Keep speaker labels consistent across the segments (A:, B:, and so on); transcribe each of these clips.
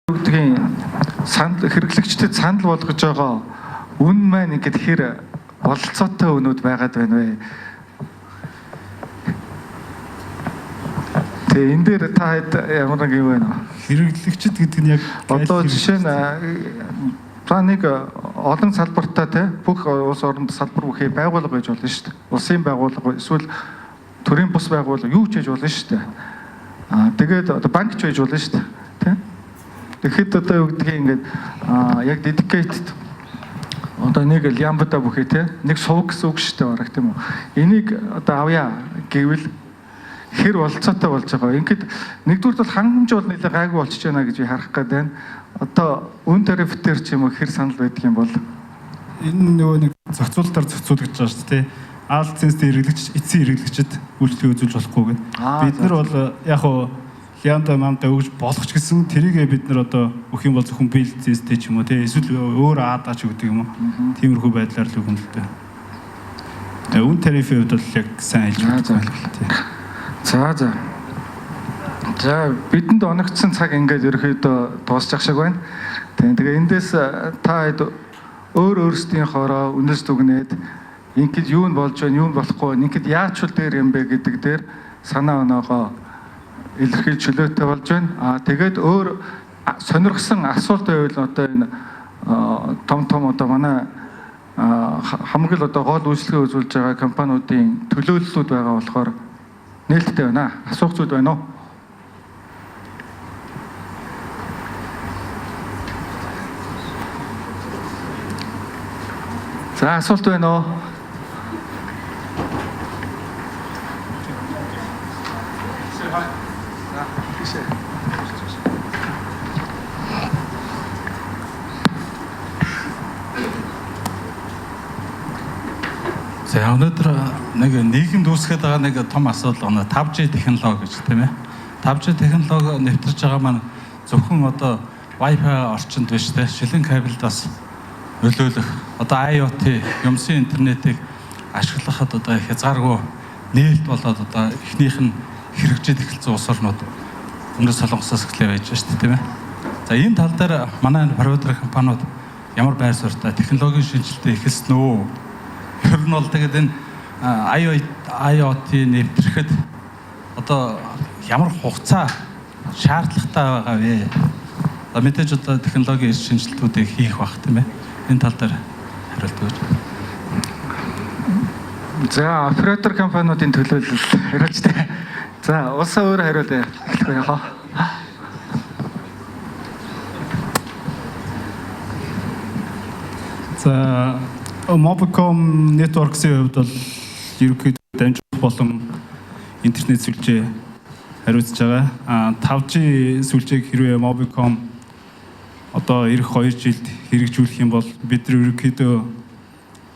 A: Бүгдгийн санал хэрэглэгчдэд санал болгож байгаа үн маань ингээд хэр бололцоотой үнүүд байгаад байна вэ? Тэгээ энэ дээр та хэд ямар нэг юм байна?
B: Хэрэглэгчд гэдэг нь яг
A: одоо жишээ нь планыг олон салбартаа те бүх улс оронд салбар бүхий байгуулга гэж болно шүү дээ. Улсын байгуулга эсвэл төрийн бус байгуулга юу ч хийж болно шүү дээ. Тэгээд одоо банкч байж болно шүү дээ. Тэ? Тэгэхэд одоо юу гэдгийг ингээд яг dedicated одоо нэг л ямбата бүхий те нэг сувг гэсэн үг шүү дээ бараг тийм үү. Энийг одоо авъя гэвэл хэр болцоотой болж байгаа. Ингээд нэгдүгээр бол хангамж бол нэлээд гайгүй болчихж байна гэж би харах гээд байна. Одоо үн тариф дээр ч юм уу хэр санал байдаг юм бол
B: энэ нөгөө нэг зохицуулалтаар зохицуулагдж байгаа шүү дээ. Алт цэнстэй хэрэглэгч, эцсийн хэрэглэгчид үйлчлэг үзүүлж болохгүй гэдэг. Бид нар бол яг хуу хянда мамда өгж болох ч гэсэн тэрийгээ бид нар одоо өгөх юм бол зөвхөн бил цэнстэй ч юм уу тий эсвэл өөр аадаач гэдэг юм уу. Тиймэрхүү байдлаар л өгөн л дээ. Үн тарифын хувьд бол яг сайн хэлж байна тий. За
A: бидэнд оногдсон цаг ингээд ерөөхдөө дуусчих шиг байна. Тэгээ эндээс та хэд өөрсдийнхоороо үнэс дүгнээд ингээд юу нь болж байна, юу нь болохгүй, ингээд яачвал дээр юм бэ гэдэг дээр санаа оноогоо илэрхийлж чөлөөтэй болж байна. Тэгээд өөр сонирхсан асуулт байвал одоо энэ том одоо манай хамгийн одоо гол үйлчлэгээ үзүүлж байгаа компаниудын төлөөллүүд байгаа болохоор нээлттэй байна. Асуух зүйл байна уу? За асуулт байна уу?
C: За өнөөдөр нэг нийгэмд үүсгэж байгаа нэг том асуудал байна. 5G технологи гэж тийм ээ. 5G технологи нэвтэрж байгаа маань зөвхөн одоо Wi-Fi орчинд биш тийм шилэн кабелдаас нөлөөлөх одоо IoT юмсын интернетийг ашиглахад одоо хязгааргүй нээлт болоод одоо эхнийх нь хэрэгжиж эхэлсэн улс орнууд өмнөөс солонгосоос эхлэе байж шүү дээ тийм ээ. За энэ тал дээр манай провайдер компаниуд ямар байр суурьтай технологийн шинжилгээ эхэлсэн үү? Ер нь бол тэгээд энэ IoT нэвтрэхэд одоо ямар хугацаа шаардлагатай байгаа вэ? Мэдээж одоо технологийн шинжилтүүдийг хийх бах тийм ээ. Энэ тал дээр хариулт өгөөч.
A: За оператор компаниудын төлөөлөл хариулж тээ. За улсаа өөр хариулъя. Эхлэх яах вэ?
B: За Mobicom Networks-ийн хувьд бол ерөнхийдөө дамжуулах болон интернет сүлжээ хариуцж байгаа. 5G сүлжээг хэрвээ Mobicom одоо эх 2 жилд хэрэгжүүлэх юм бол бид нар ерөнхийдөө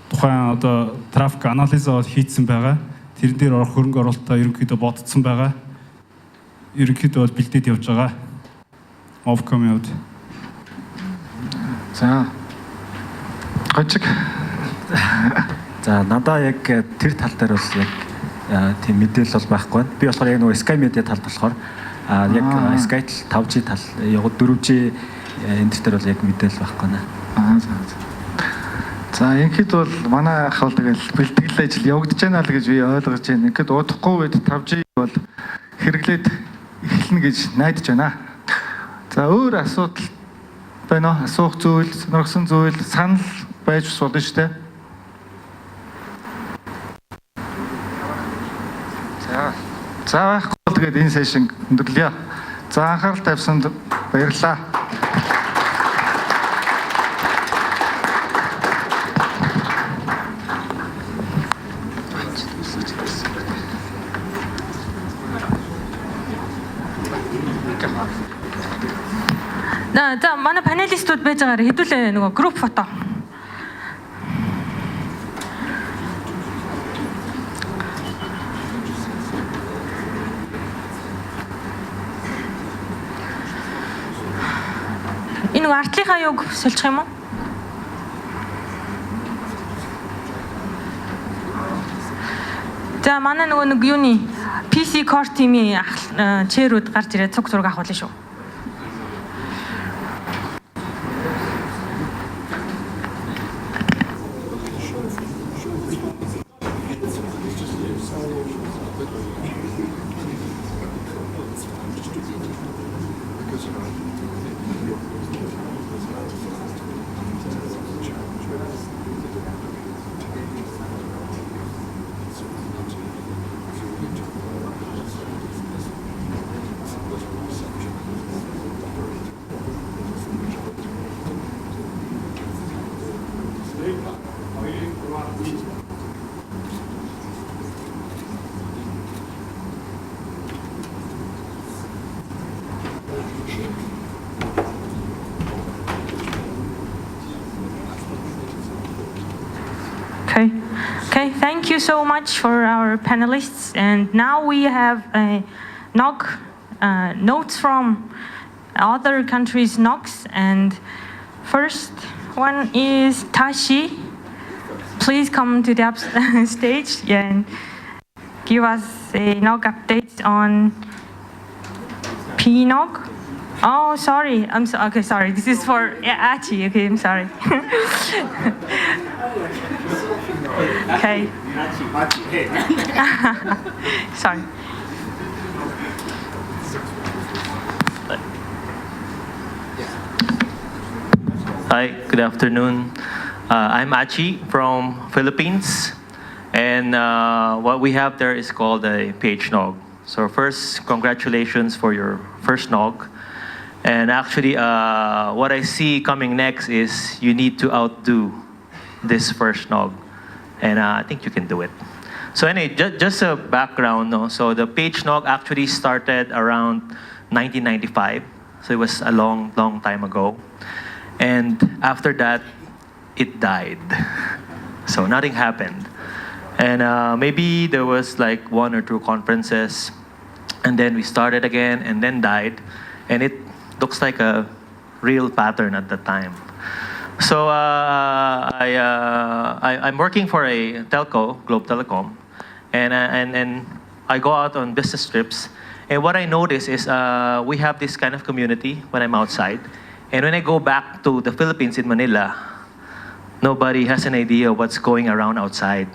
B: тухайн одоо трафик анализ хийцэн байгаа. Тэрэн дээр орох хөрөнгө оруулалтаа ерөнхийдөө бодцсон байгаа. Ерөнхийдөө бол бэлдээд явж байгаа. Mobicom-ийн хувьд.
A: За. Гочиг.
D: За надаа яг тэр тал дээр бас яг тийм мэдээлэл бол байхгүй байна. Би болохоор яг нөгөө Sky Media талд болохоор яг Sky 5G тал яг 4G энэ төр бол яг мэдээлэл байхгүй байна.
A: За ингээд бол манай ах бол тэгэл бэлтгэл ажил явагдаж байна л гэж би ойлгож байна. Ингээд удахгүй үед 5G бол хэрэглээд эхэлнэ гэж найдаж байна. За өөр асуудал байна уу? Асуух зүйл, сонирхсан зүйл, санал байж болно шүү дээ. За байхгүй бол тэгээд энэ сешн өндөрлөе. За анхаарал тавьсанд баярлалаа.
E: За манай панелистууд байж байгаагаар хэдүүлээ нөгөө групп фото. Энэ нөгөө артлынхаа юуг сольчих юм уу? За манай нөгөө нэг юуны PC core team-ийн чээрүүд гарч ирээд цуг зураг авах болно шүү. Okay, thank you so much for our panelists. And now we have NOG notes from other countries' NOGs. And first one is Tashi. Please come to the stage and give us a NOG update on PhNOG. Oh, sorry. Okay, sorry. This is for Achie. Okay, I'm sorry. Okay. Sorry.
F: Hi, good afternoon. I'm Achie from Philippines, and what we have there is called a PhNOG. So first, congratulations for your first NOG. And actually, what I see coming next is you need to outdo this first NOG. And I think you can do it. So anyway, just a background. No? So the PhNOG actually started around 1995. So it was a long, long time ago. And after that, it died. So nothing happened. And maybe there was like 1 or 2 conferences. And then we started again and then died. And it looks like a real pattern at the time. So I'm working for a telco, Globe Telecom, and I go out on business trips. And what I notice is we have this kind of community when I'm outside. And when I go back to the Philippines in Manila, nobody has an idea what's going around outside.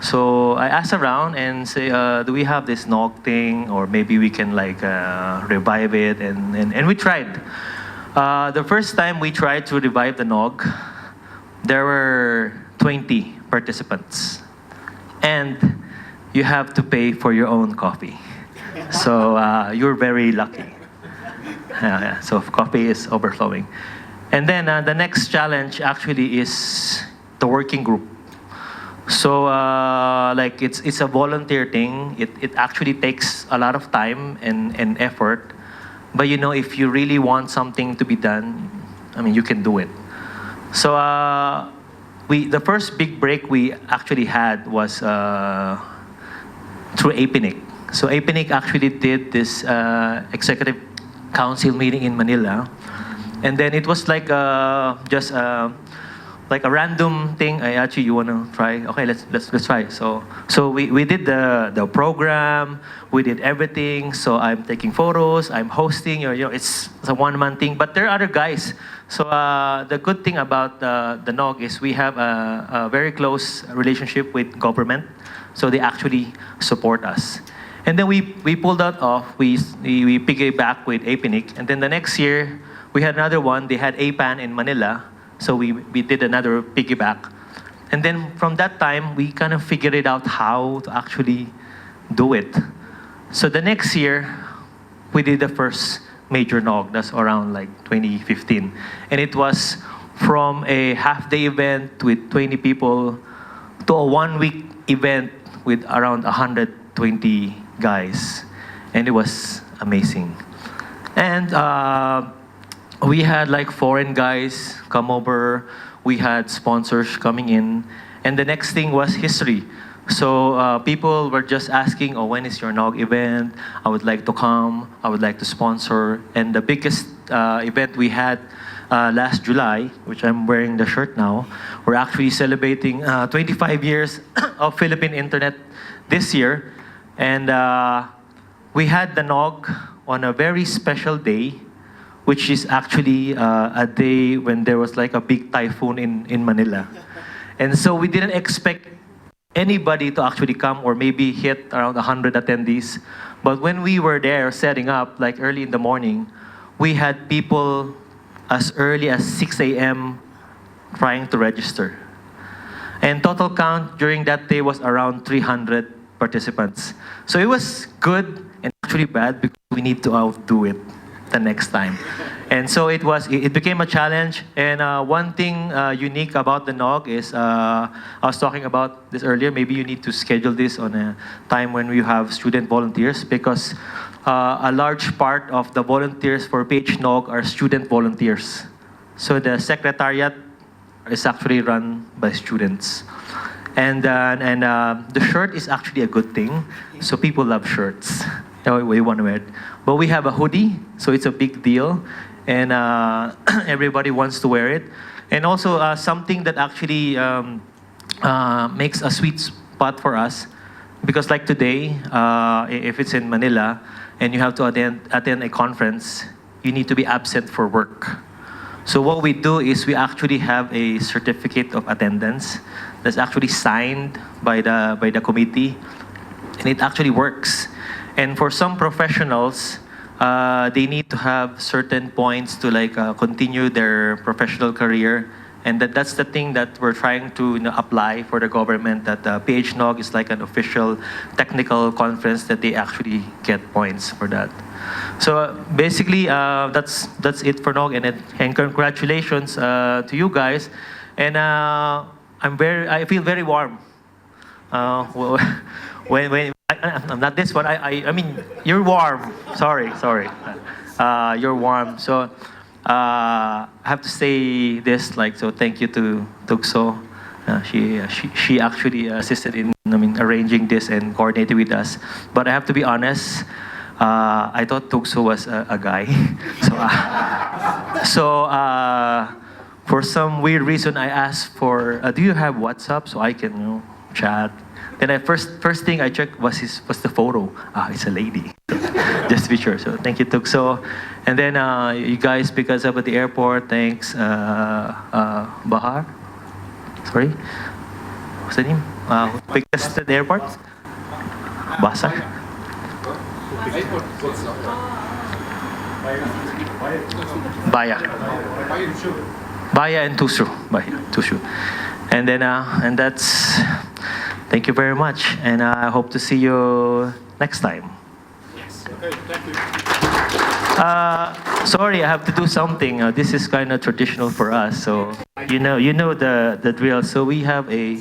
F: So I ask around and say, do we have this NOG thing? Or maybe we can like revive it. And we tried. The first time we tried to revive the NOG, there were 20 participants. And you have to pay for your own coffee. So you're very lucky. So coffee is overflowing. And then the next challenge actually is the working group. So like it's a volunteer thing. It actually takes a lot of time and effort. But you know, if you really want something to be done, I mean, you can do it. So the first big break we actually had was through APNIC. So APNIC actually did this executive council meeting in Manila, and then it was like just like a random thing. Actually, you wanna try? Okay, let's try. So we did the program. We did everything. So I'm taking photos. I'm hosting. You know, it's a one-man thing. But there are other guys. So the good thing about the NOG is we have a very close relationship with government. So they actually support us. And then we pulled that off. We piggyback with APNIC. And then the next year we had another one. They had APAN in Manila. So we did another piggyback. And then from that time, we kind of figured it out how to actually do it. So the next year, we did the first major NOG. That's around like 2015. And it was from a half-day event with 20 people to a one-week event with around 120 guys. And it was amazing. And we had like foreign guys come over. We had sponsors coming in. And the next thing was history. So people were just asking, oh, when is your NOG event? I would like to come. I would like to sponsor. And the biggest event we had last July, which I'm wearing the shirt now, we're actually celebrating 25 years of Philippine internet this year. And we had the NOG on a very special day, which is actually a day when there was like a big typhoon in Manila. And so we didn't expect anybody to actually come, or maybe hit around 100 attendees. But when we were there setting up, like early in the morning, we had people as early as 6 a.m. trying to register. And total count during that day was around 300 participants. So it was good and actually bad because we need to outdo it the next time. And so it became a challenge. And one thing unique about the NOG is, I was talking about this earlier, maybe you need to schedule this on a time when you have student volunteers, because a large part of the volunteers for PhNOG are student volunteers. So the secretariat is actually run by students. And the shirt is actually a good thing. So people love shirts. We want to wear it. But we have a hoodie, so it's a big deal. And everybody wants to wear it. And also something that actually makes a sweet spot for us, because like today, if it's in Manila and you have to attend a conference, you need to be absent for work. So what we do is we actually have a certificate of attendance that's actually signed by the committee, and it actually works. And for some professionals, they need to have certain points to continue their professional career, and that's the thing that we're trying to apply for the government, that PhNOG is like an official technical conference that they actually get points for that. So basically, that's it for NOG, and congratulations to you guys. And I feel very warm. When I'm not this one. I mean, you're warm. Sorry. You're warm. So I have to say this. So thank you to Phuntsho. She actually assisted in arranging this and coordinating with us. But I have to be honest. I thought Phuntsho was a guy. So for some weird reason, I asked for, do you have WhatsApp so I can chat? Then first thing I checked was the photo. It's a lady. Just to be sure. So thank you, Phuntsho. And then you guys pick us up at the airport. Thanks, Bahar. Sorry, what's the name? Who picked us at the airport? Basar. Baya and Phuntsho. And then and that's. Thank you very much, and I hope to see you next time.
B: Yes. Okay, thank you.
F: Sorry, I have to do something. This is kind of traditional for us, so you know the drill. So we have a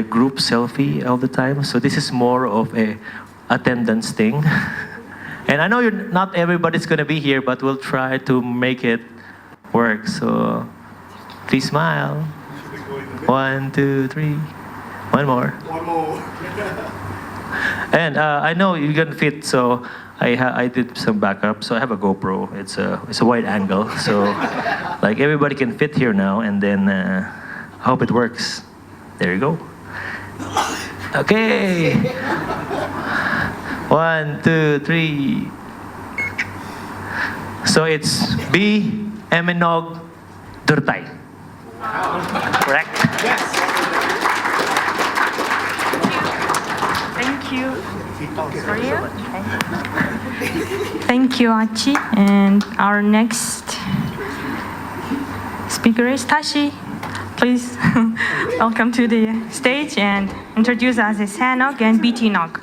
F: group selfie all the time. So this is more of a attendance thing. And I know not everybody's gonna be here, but we'll try to make it work. So please smile. 1, 2, 3. One more. And I know you can fit, so I did some backup. So I have a GoPro. It's a wide angle, so everybody can fit here now. And then I hope it works. There you go. Okay. 1, 2, 3. So it's btNOG Durtay. Correct?
B: Yes.
E: Thank you. For you. Thank you, Achie. And our next speaker is Tashi. Please welcome to the stage and introduce us as SANOG and btNOG.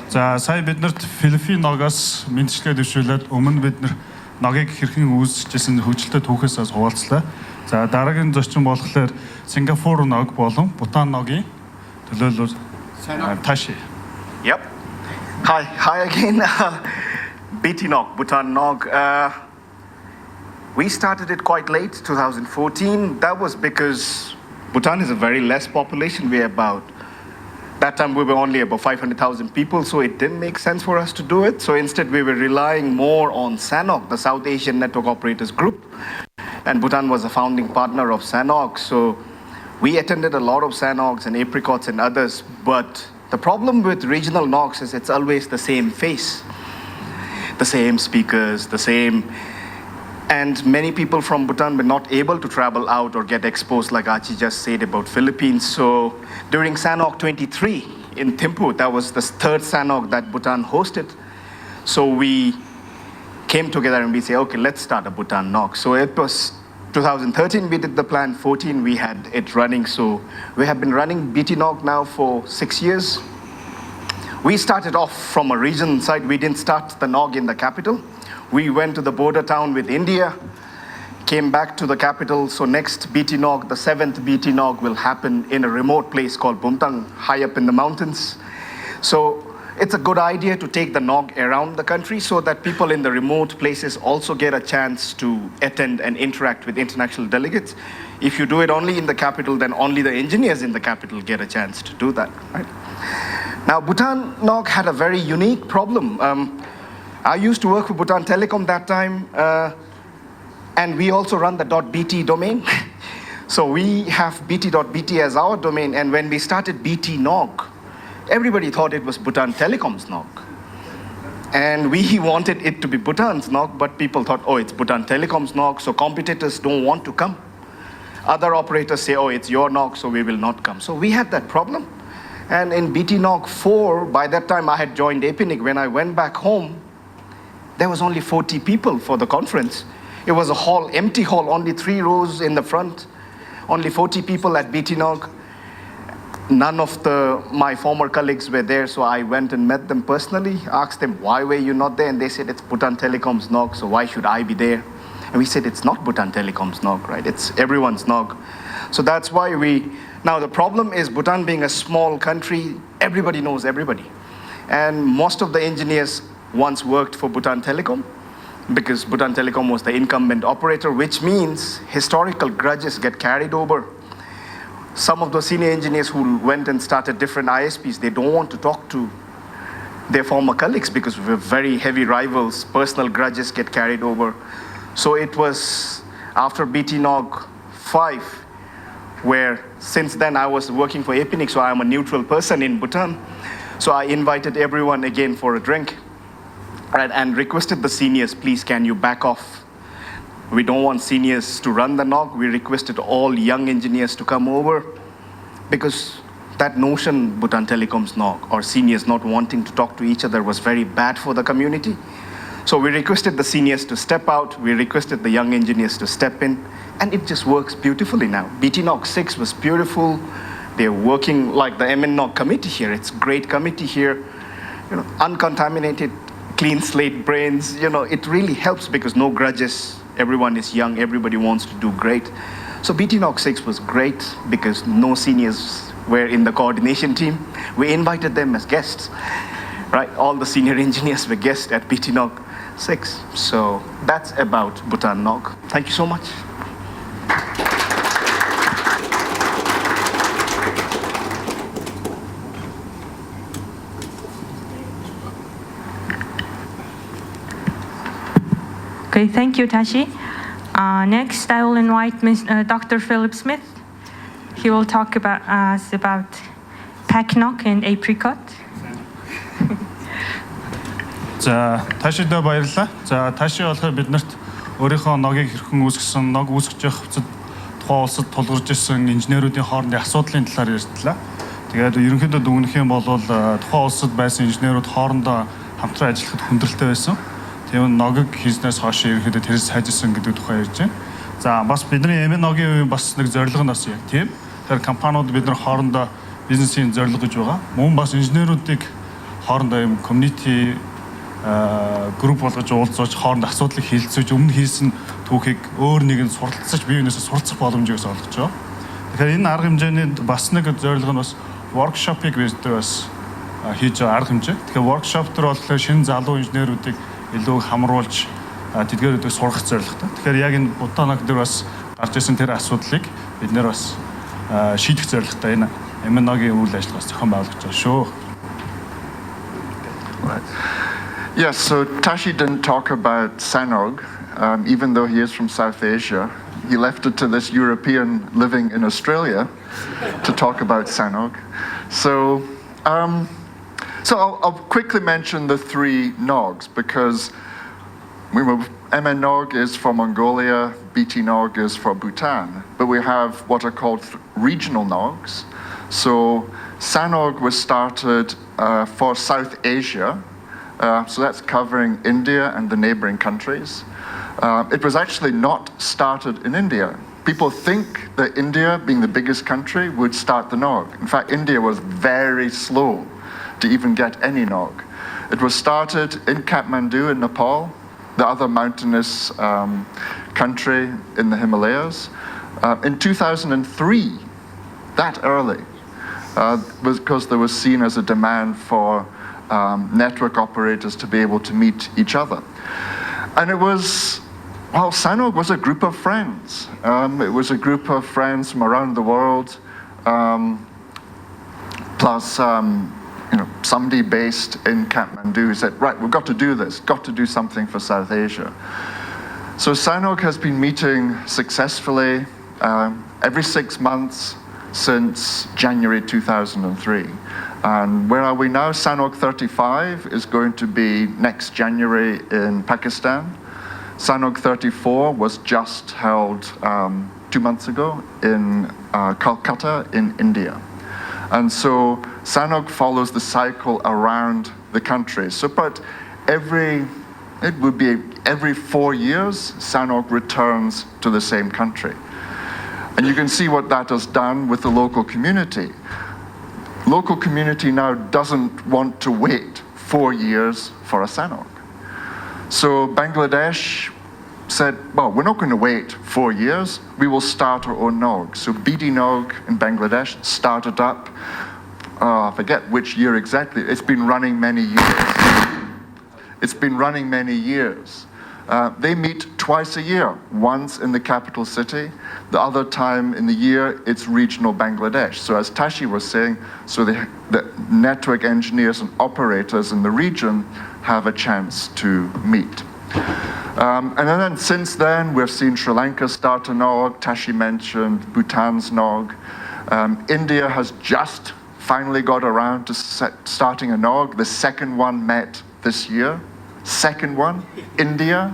B: За сая биднэрт PhNOG-аас мэдчилгээ дэвшүүлээд өмнө бид нар NOG-ыг хэрхэн үүсгэжсэн хөгжилтэй түүхээс хуваалцлаа. За дараагийн зочин болохоор Сингапур NOG болон Бутан NOG-ийн төлөөлөл Tashi.
G: Yep. Hi again. btNOG, Bhutan NOG. We started it quite late, 2014. That was because Bhutan is a very less population. That time we were only about 500,000 people, so it didn't make sense for us to do it. So instead we were relying more on SANOG, the South Asian Network Operators Group. And Bhutan was a founding partner of SANOG. So we attended a lot of SANOGs and apricots and others, but the problem with regional NOGs is it's always the same face, the same speakers, the same. And many people from Bhutan were not able to travel out or get exposed, like Achie just said about Philippines. So during SANOG 23 in Thimphu, that was the third SANOG that Bhutan hosted. So we came together and we say, okay, let's start a Bhutan NOG. So it was 2013 we did the plan, 14 we had it running. So we have been running btNOG now for 6 years. We started off from a region side. We didn't start the NOG in the capital. We went to the border town with India, came back to the capital. So next btNOG, the 7th btNOG will happen in a remote place called Bumtang, high up in the mountains. So it's a good idea to take the NOG around the country so that people in the remote places also get a chance to attend and interact with international delegates. If you do it only in the capital, then only the engineers in the capital get a chance to do that, right? Now, Bhutan NOG had a very unique problem. I used to work for Bhutan Telecom that time, and we also run the .bt domain. So we have bt.bt as our domain, and when we started btNOG, everybody thought it was Bhutan Telecom's NOG. And we wanted it to be Bhutan's NOG, but people thought, oh, it's Bhutan Telecom's NOG, so competitors don't want to come. Other operators say, oh, it's your NOG, so we will not come. So we had that problem. And in btNOG 4, by that time I had joined APNIC. When I went back home, there was only 40 people for the conference. It was a hall, empty hall, only 3 rows in the front, only 40 people at btNOG. None of my former colleagues were there, so I went and met them personally, asked them, why were you not there? And they said, it's Bhutan Telecom's NOG, so why should I be there? And we said, it's not Bhutan Telecom's NOG, right? It's everyone's NOG. So that's why now the problem is Bhutan being a small country, everybody knows everybody. And most of the engineers once worked for Bhutan Telecom because Bhutan Telecom was the incumbent operator, which means historical grudges get carried over. Some of the senior engineers who went and started different ISPs, they don't want to talk to their former colleagues because we're very heavy rivals. Personal grudges get carried over. So it was after btNOG 5, where since then I was working for APNIC, so I'm a neutral person in Bhutan. So I invited everyone again for a drink, right, and requested the seniors, please, can you back off? We don't want seniors to run the NOG. We requested all young engineers to come over because that notion, Bhutan Telecom's NOG, or seniors not wanting to talk to each other, was very bad for the community. So we requested the seniors to step out. We requested the young engineers to step in, and it just works beautifully now. btNOG 6 was beautiful. They're working like the mnNOG committee here. It's a great committee here. Uncontaminated, clean slate brains. It really helps because no grudges. Everyone is young, everybody wants to do great. So btNOG 6 was great because no seniors were in the coordination team. We invited them as guests, right? All the senior engineers were guests at btNOG 6. So that's about Bhutan NOG. Thank you so much.
E: Okay, thank you, Tashi. Next, I will invite Dr. Philip Smith. He will talk about PacNOG and APRICOT.
B: За, Ташидаа баярлалаа. За, Tashi болохоор биднэрт өөрийнхөө NOG-ыг хэрхэн үүсгэсэн, NOG үүсгэж явах хэвцэд тухайн улсад тулгарч ирсэн инженеруудын хоорондын асуудлын талаар ярьтлаа. Тэгээд ерөнхийдөө дүгнэх юм бол тухайн улсад байсан инженерууд хоорондоо хамтран ажиллахад хүндрэлтэй байсан. Тийм NOG-ыг хийснээс хойш ерөнхийдөө тэрс хайжсан гэдэг тухай ярьж байна. За, бас бидний mnNOG-ийн бас нэг зорилго нь бас яг тийм. Тэгэхээр компаниуд бид нар хоорондоо бизнесийн зорилго гэж байгаа. Мөн бас инженеруудыг хоорондоо юм community групп болгож уулзаж хооронд асуудлыг хэлэлцэж өмнө хийсэн түүхийг өөр нэг нь суралцаж бие биенээсээ суралцах боломжийг олгож байгаа. Тэгэхээр энэ арга хэмжээний бас нэг зорилго нь бас workshop-ыг бид бас хийж байгаа арга хэмжээ. Тэгэхээр workshop төр болохоор шинэ залуу инженеруудыг илүү хамруулж тэдгээрүүдийг сургах зорилготой. Тэгэхээр яг энэ Bhutan NOG дээр бас гарч ирсэн тэр асуудлыг бид нэр бас шийдэх зорилготой энэ mnNOG-ийн үйл ажиллагаас зохион байгуулж байгаа шүү.
H: Yes, so Tashi didn't talk about SANOG, even though he is from South Asia. He left it to this European living in Australia to talk about SANOG. So I'll quickly mention the 3 NOGs because mnNOG is for Mongolia, btNOG is for Bhutan, but we have what are called regional NOGs. So SANOG was started for South Asia So that's covering India and the neighboring countries. It was actually not started in India. People think that India, being the biggest country, would start the NOG. In fact, India was very slow to even get any NOG. It was started in Kathmandu in Nepal, the other mountainous country in the Himalayas. In 2003, that early, was because there was seen as a demand for network operators to be able to meet each other. And it was, well, SANOG was a group of friends. It was a group of friends from around the world, plus somebody based in Kathmandu who said, right, we've got to do this, got to do something for South Asia. So SANOG has been meeting successfully every 6 months since January 2003. And where are we now? SANOG 35 is going to be next January in Pakistan. SANOG 34 was just held 2 months ago in Calcutta in India. And so SANOG follows the cycle around the country. So but it would be every 4 years, SANOG returns to the same country. And you can see what that has done with the local community. Local community now doesn't want to wait 4 years for a SANOG. So Bangladesh said, well, we're not going to wait 4 years, we will start our own NOG. So btNOG in Bangladesh started up, I forget which year exactly, it's been running many years. It's been running many years. They meet twice a year, once in the capital city, the other time in the year it's regional Bangladesh. So as Tashi was saying, so the network engineers and operators in the region have a chance to meet. And then since then, we've seen Sri Lanka start a NOG, Tashi mentioned Bhutan's NOG. India has just finally got around to starting a NOG. The second one met this year. Second one, India.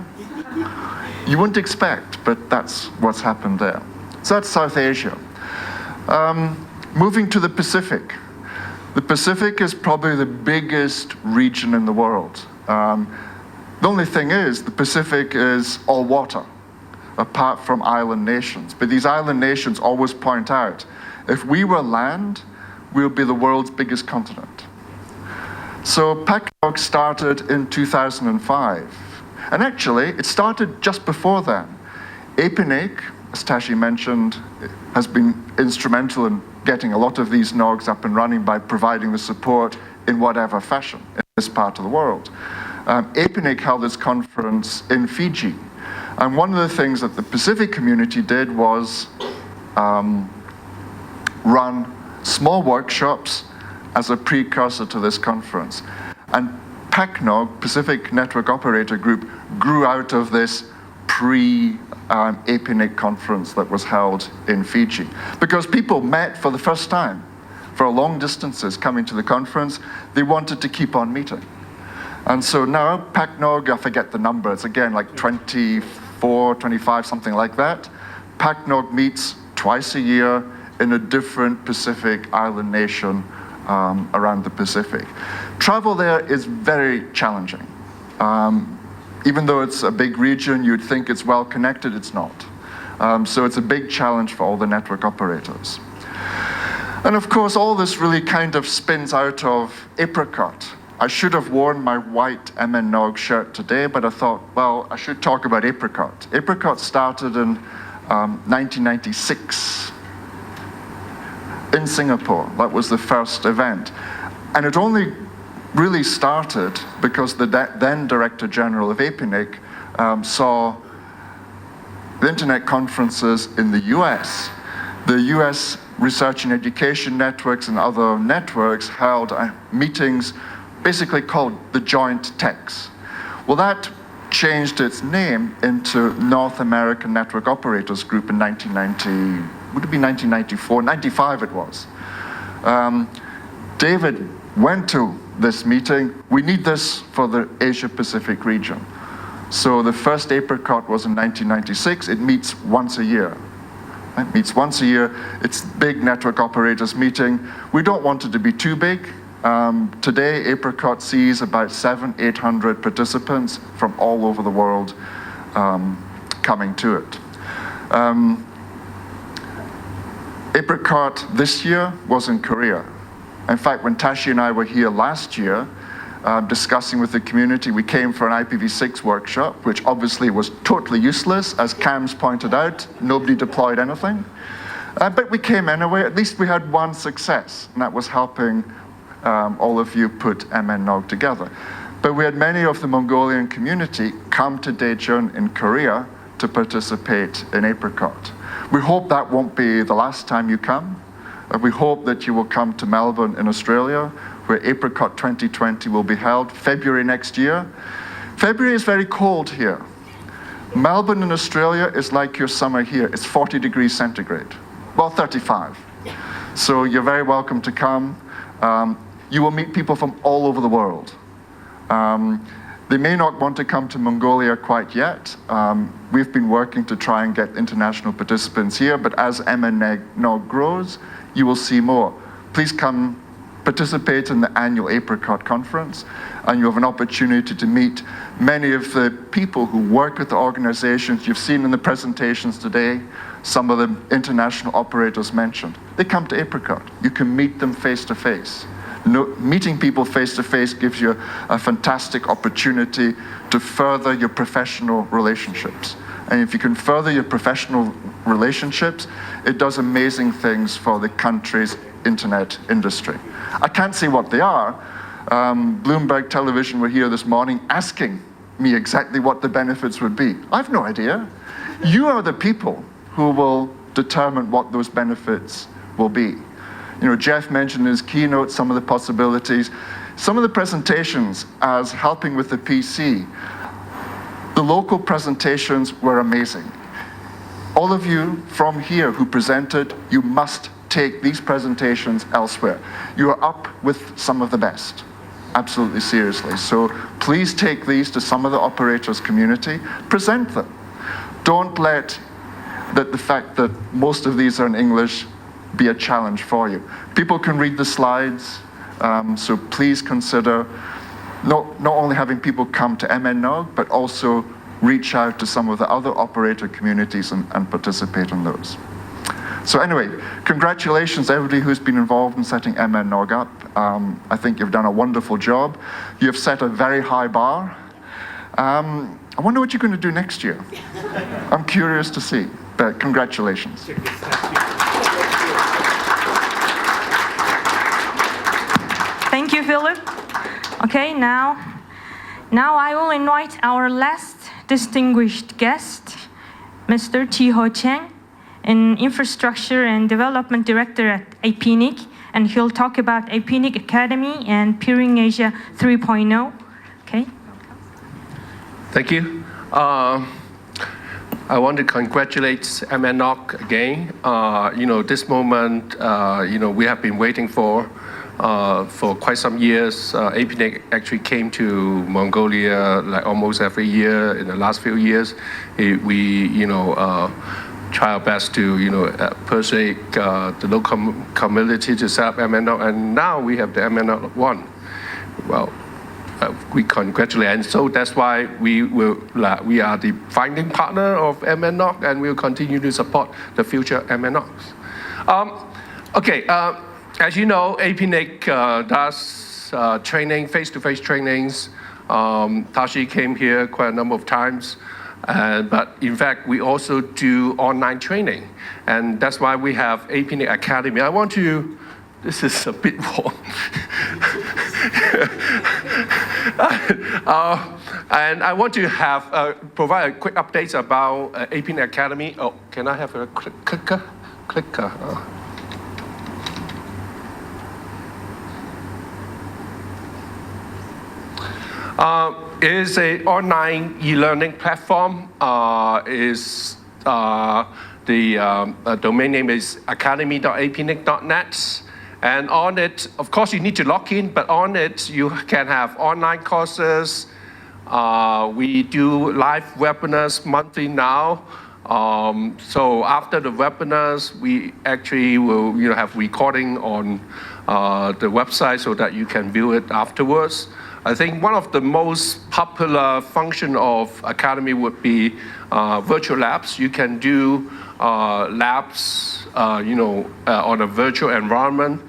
H: You wouldn't expect, but that's what's happened there. So that's South Asia. Moving to the Pacific. The Pacific is probably the biggest region in the world. The only thing is, the Pacific is all water, apart from island nations. But these island nations always point out, if we were land, we'll be the world's biggest continent. So PacNOG started in 2005. And actually, it started just before then. APNIC, as Tashi mentioned, has been instrumental in getting a lot of these NOGs up and running by providing the support in whatever fashion in this part of the world. APNIC held its conference in Fiji. And one of the things that the Pacific community did was run small workshops as a precursor to this conference. And PacNOG, Pacific Network Operator Group, grew out of this pre-APNIC conference that was held in Fiji. Because people met for the first time, for long distances coming to the conference, they wanted to keep on meeting. And so now PacNOG, I forget the number, it's again like 24, 25, something like that. PacNOG meets twice a year in a different Pacific island nation around the Pacific. Travel there is very challenging. Even though it's a big region, you'd think it's well connected, it's not. So it's a big challenge for all the network operators. And of course, all this really kind of spins out of APRICOT. I should have worn my white mnNOG shirt today, but I thought, well, I should talk about APRICOT. APRICOT started in 1996 in Singapore. That was the first event. And it only really started because the then Director General of APNIC saw the internet conferences in the US. The US research and education networks and other networks held meetings basically called the Joint Techs. Well, that changed its name into North American Network Operators Group in 1990, would it be 1994? 95 it was. David went to this meeting. We need this for the Asia-Pacific region. So the first APRICOT was in 1996. It meets once a year. It meets once a year. It's big network operators meeting. We don't want it to be too big. Today, APRICOT sees about 700-800 participants from all over the world coming to it. APRICOT this year was in Korea. In fact, when Tashi and I were here last year, discussing with the community, we came for an IPv6 workshop, which obviously was totally useless. As Cam's pointed out, nobody deployed anything. But we came anyway. At least we had one success, and that was helping all of you put mnNOG together. But we had many of the Mongolian community come to Daejeon in Korea to participate in APRICOT. We hope that won't be the last time you come. We hope that you will come to Melbourne in Australia, where APRICOT 2020 will be held February next year. February is very cold here. Melbourne in Australia is like your summer here. It's 40 degrees centigrade, well, 35. So you're very welcome to come. You will meet people from all over the world. They may not want to come to Mongolia quite yet. We've been working to try and get international participants here, but as mnNOG grows, you will see more. Please come participate in the annual APRICOT conference, and you have an opportunity to meet many of the people who work with the organizations you've seen in the presentations today, some of the international operators mentioned. They come to APRICOT. You can meet them face to face. Meeting people face to face gives you a fantastic opportunity to further your professional relationships. And if you can further your professional relationships, it does amazing things for the country's internet industry. I can't say what they are. Bloomberg Television were here this morning asking me exactly what the benefits would be. I have no idea. You are the people who will determine what those benefits will be. You know, Jeff mentioned in his keynote some of the possibilities. Some of the presentations as helping with the PC, the local presentations were amazing. All of you from here who presented, you must take these presentations elsewhere. You are up with some of the best, absolutely seriously. So please take these to some of the operators community, present them. Don't let the fact that most of these are in English be a challenge for you. People can read the slides, so please consider not only having people come to mnNOG, but also reach out to some of the other operator communities and participate in those. So anyway, congratulations everybody who's been involved in setting mnNOG up. I think you've done a wonderful job. You've set a very high bar. I wonder what you're going to do next year. I'm curious to see, but congratulations.
E: Thank you, Philip. Okay, now I will invite our last distinguished guest, Mr. Cheng, an Infrastructure and Development Director at APNIC, and he'll talk about APNIC Academy and Peering Asia 3.0. Okay.
I: Thank you. I want to congratulate mnNOG again. You know, this moment, you know, we have been waiting for quite some years. APNIC actually came to Mongolia like almost every year in the last few years. We, you know, try our best to, you know, persuade the local community to set up mnNOG, and now we have the mnNOG 1. Well, we congratulate, and so that's why we are the founding partner of mnNOG, and we'll continue to support the future mnNOGs. Okay, as you know, APNIC does training, face-to-face trainings. Tashi came here quite a number of times, but in fact, we also do online training, and that's why we have APNIC Academy. I want to, this is a bit warm. And I want to have provide a quick update about APNIC Academy. Oh, can I have a clicker? It is an online e-learning platform. The domain name is academy.apnic.net. And on it, of course, you need to log in, but on it, you can have online courses. We do live webinars monthly now. So after the webinars, we actually will have recording on the website so that you can view it afterwards. I think one of the most popular function of Academy would be virtual labs. You can do labs on a virtual environment.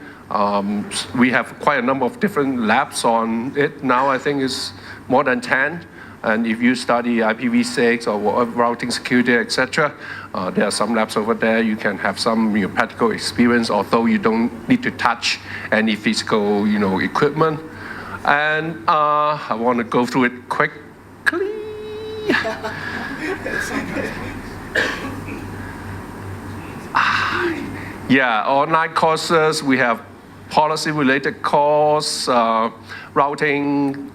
I: We have quite a number of different labs on it now. I think it's more than 10. And if you study IPv6 or routing security, etc., there are some labs over there. You can have some practical experience, although you don't need to touch any physical equipment. And I want to go through it quickly. Yeah, online courses. We have policy-related course, routing,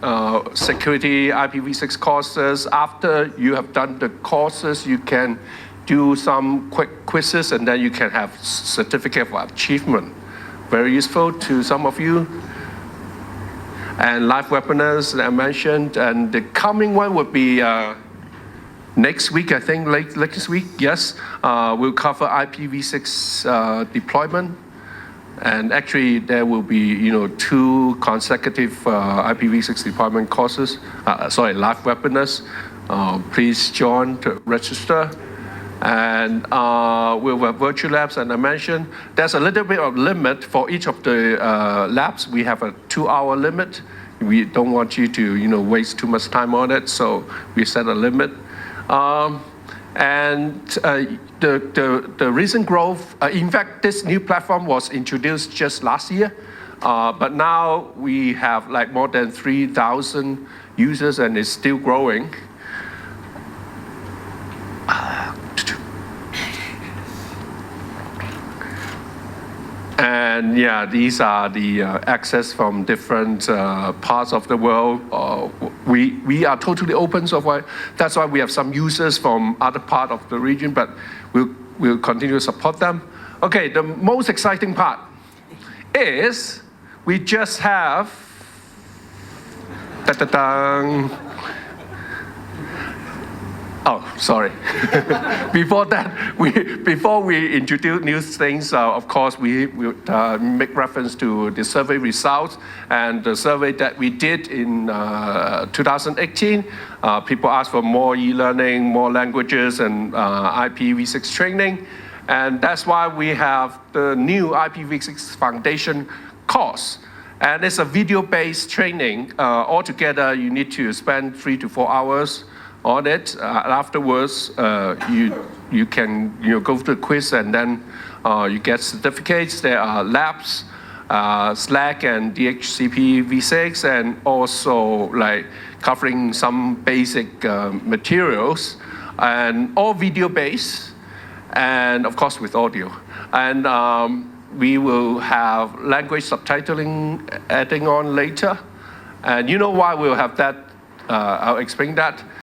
I: security, IPv6 courses. After you have done the courses, you can do some quick quizzes, and then you can have certificate of achievement. Very useful to some of you. And live webinars that I mentioned, and the coming one would be next week, I think, late next week, yes. We'll cover IPv6 deployment. And actually, there will be, 2 consecutive IPv6 deployment courses, live webinars. Please join to register. And we'll have virtual labs, and I mentioned there's a little bit of limit for each of the labs. We have a 2-hour limit. We don't want you to, waste too much time on it, so we set a limit. And the recent growth, in fact, this new platform was introduced just last year, but now we have like more than 3,000 users, and it's still growing. And yeah, these are the access from different parts of the world. We are totally open, so that's why we have some users from other part of the region, but we'll continue to support them. Okay, the most exciting part is we just have oh, sorry. Before that, before we introduce new things, of course, we make reference to the survey results and the survey that we did in 2018. People asked for more e-learning, more languages, and IPv6 training. And that's why we have the new IPv6 Foundation course. And it's a video-based training. Altogether, you need to spend 3 to 4 hours on it. Afterwards, you can go through the quiz, and then you get certificates. There are labs, Slack and DHCP v6, and also like covering some basic materials, and all video based, and of course with audio. And we will have language subtitling adding on later. And you know why we'll have that? I'll explain that.